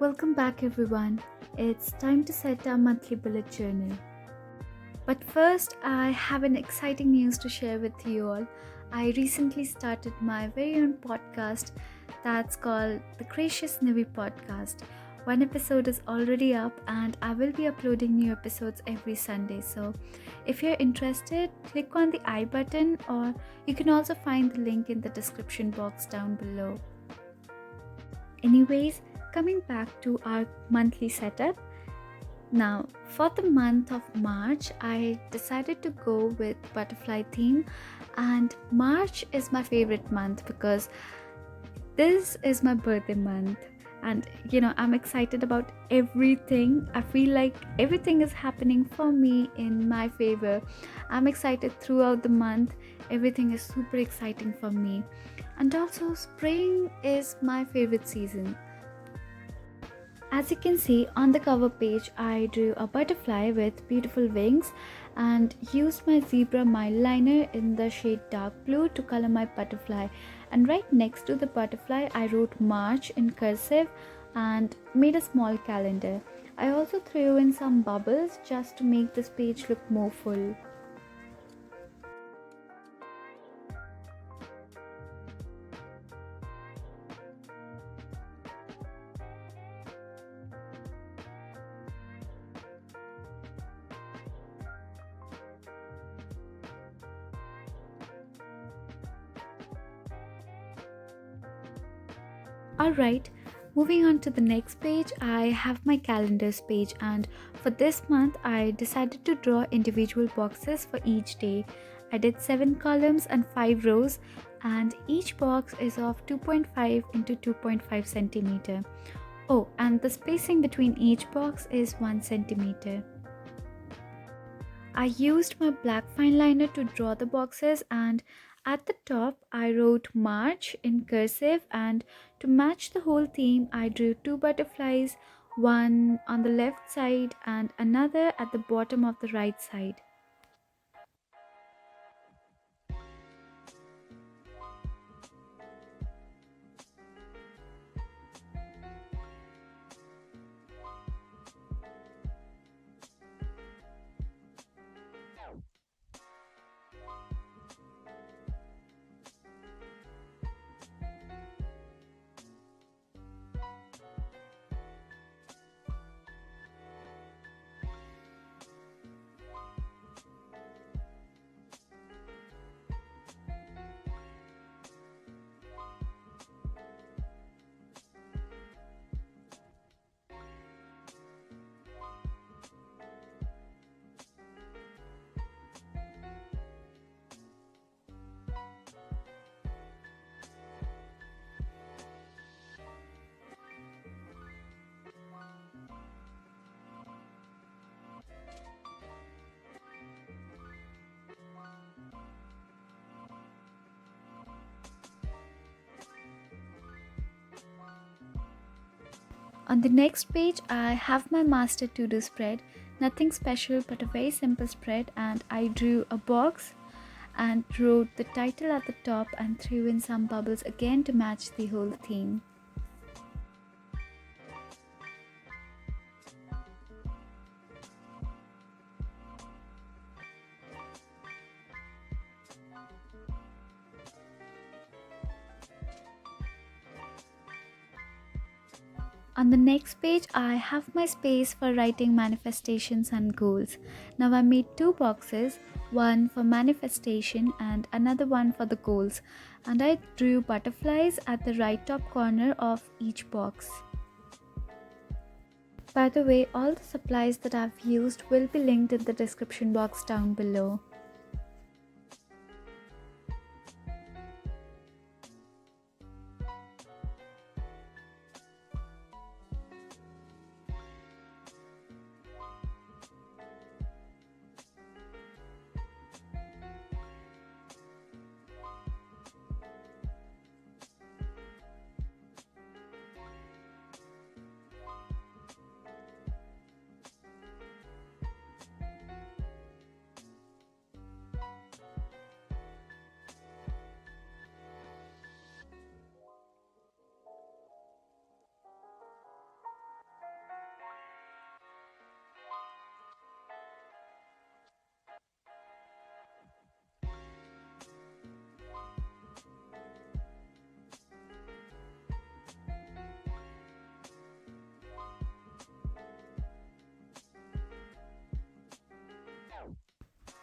Welcome back, everyone. It's time to set our monthly bullet journal. But first, I have an exciting news to share with you all. I recently started my very own podcast that's called the Gracious Navy Podcast. One episode is already up, and I will be uploading new episodes every Sunday. So, if you're interested, click on the I button, or you can also find the link in the description box down below. Anyways, coming back to our monthly setup. Now, for the month of March, I decided to go with butterfly theme, and March is my favorite month because this is my birthday month. And I'm excited about everything. I feel like everything is happening for me in my favor. I'm excited throughout the month. Everything is super exciting for me. And also, spring is my favorite season. As you can see on the cover page, I drew a butterfly with beautiful wings and used my zebra fineliner in the shade dark blue to color my butterfly. And right next to the butterfly, I wrote March in cursive and made a small calendar. I also threw in some bubbles just to make this page look more full. Alright, moving on to the next page, I have my calendars page, and for this month I decided to draw individual boxes for each day. I did 7 columns and 5 rows, and each box is of 2.5 into 2.5 centimeter. Oh, and the spacing between each box is 1 centimeter. I used my black fineliner to draw the boxes, and at the top I wrote March in cursive, and to match the whole theme I drew 2 butterflies, one on the left side and another at the bottom of the right side. On the next page, I have my master to-do spread. Nothing special but a very simple spread, and I drew a box and wrote the title at the top and threw in some bubbles again to match the whole theme. On the next page, I have my space for writing manifestations and goals. Now I made 2 boxes, one for manifestation and another one for the goals, and I drew butterflies at the right top corner of each box. By the way, all the supplies that I've used will be linked in the description box down below.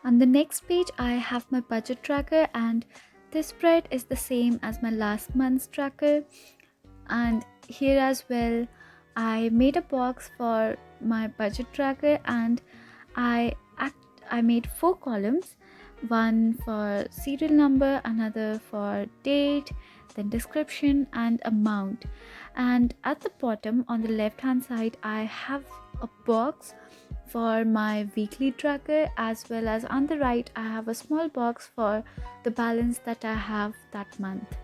On the next page, I have my budget tracker, and this spread is the same as my last month's tracker. And here as well, I made a box for my budget tracker, and I I made 4 columns, one for serial number, another for date, then description and amount. And at the bottom on the left hand side, I have a box for my weekly tracker, as well as on the right I have a small box for the balance that I have that month.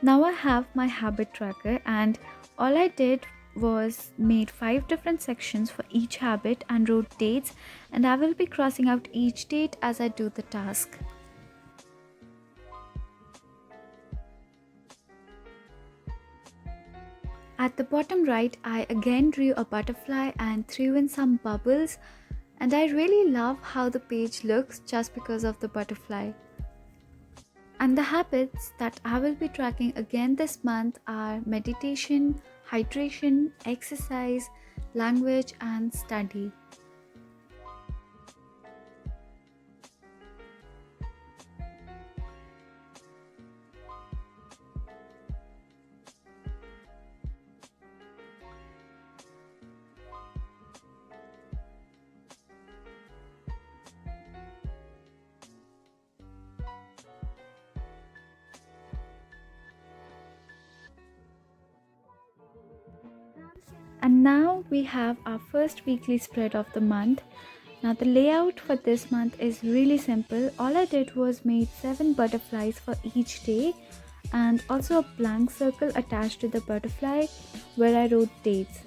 Now I have my habit tracker, and all I did was made 5 different sections for each habit and wrote dates, and I will be crossing out each date as I do the task. At the bottom right, I again drew a butterfly and threw in some bubbles, and I really love how the page looks just because of the butterfly. And the habits that I will be tracking again this month are meditation, hydration, exercise, language, and study. And now we have our first weekly spread of the month. Now the layout for this month is really simple. All I did was made 7 butterflies for each day, and also a blank circle attached to the butterfly where I wrote dates.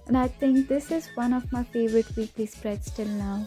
And I think this is one of my favorite weekly spreads till now.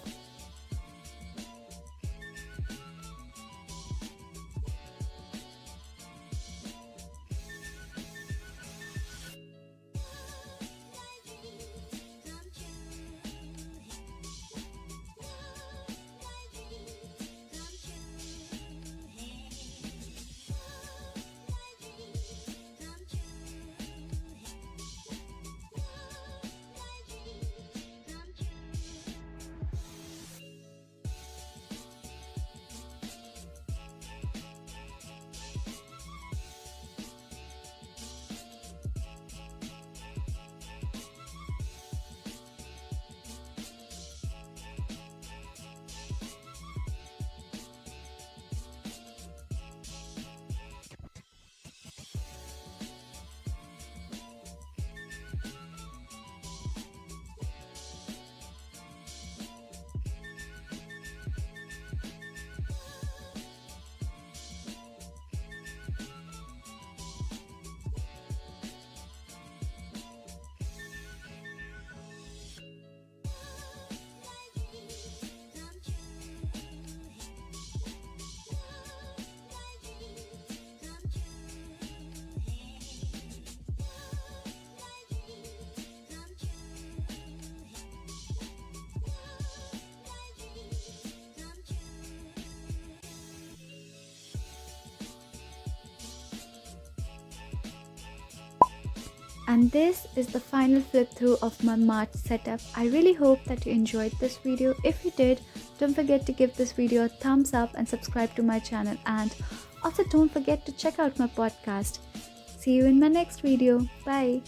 And this is the final flip through of my March setup. I really hope that you enjoyed this video. If you did, don't forget to give this video a thumbs up and subscribe to my channel, and also don't forget to check out my podcast. See you in my next video. Bye.